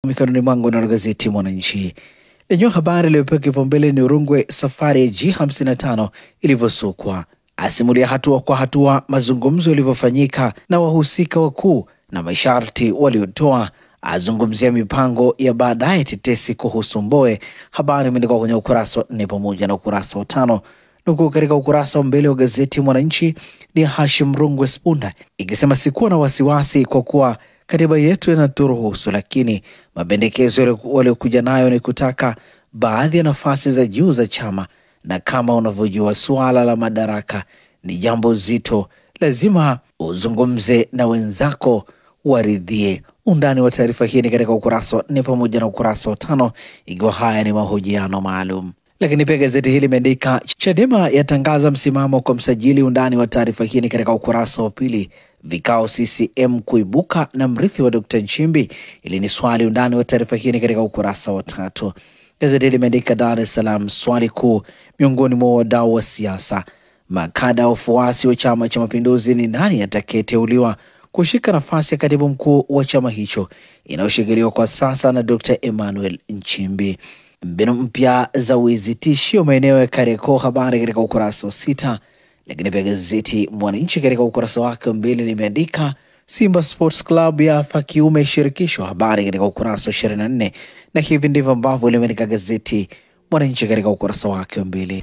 Mikononi mwangu na gazeti Mwananchi. Lenye habari iliyopewa kipaumbele ni Rungwe, safari ya G55 ilivyosukwa. Asimulia hatua kwa hatua mazungumzo yalivyofanyika na wahusika wakuu na masharti waliotoa. Azungumzia mipango ya baadaye tetesi kuhusu Mbowe. Habari imeandikwa kwenye ukurasa wa 4 pamoja na ukurasa wa 5. Nuku katika ukurasa wa mbele wa gazeti Mwananchi ni Hashim Rungwe Spunda ikisema sikuwa na wasiwasi kwa kuwa katiba yetu inaturuhusu, lakini mapendekezo waliokuja nayo ni kutaka baadhi ya nafasi za juu za chama, na kama unavyojua suala la madaraka ni jambo zito, lazima uzungumze na wenzako waridhie. Undani wa taarifa hii ni katika ukurasa wa 4 pamoja na ukurasa wa 5, ikiwa haya ni mahojiano maalum. Lakini pia gazeti hili limeandika Chadema yatangaza msimamo kwa msajili. Undani wa taarifa hii ni katika ukurasa wa 2. Vikao CCM kuibuka na mrithi wa Dr. Nchimbi, ili ni swali. Undani wa taarifa hii ni katika ukurasa wa 3. Gazeti hili limeandika Dar es Salaam swali kuu miongoni mwa wadau wa siasa. Makada wafuasi wa Chama cha Mapinduzi ni nani atakayeteuliwa kushika nafasi ya katibu mkuu wa chama hicho inayoshikiliwa kwa sasa na Dr. Emmanuel Nchimbi. Mbinu mpya za wizi tishio maeneo ya Kariakoo, habari katika ukurasa wa 6. Lakini pia gazeti Mwananchi katika ukurasa wake mbele limeandika Simba Sports Club ya Fakiume shirikisho, habari katika ukurasa wa 24. Na hivi ndivyo ambavyo limeandika gazeti Mwananchi katika ukurasa wake mbele.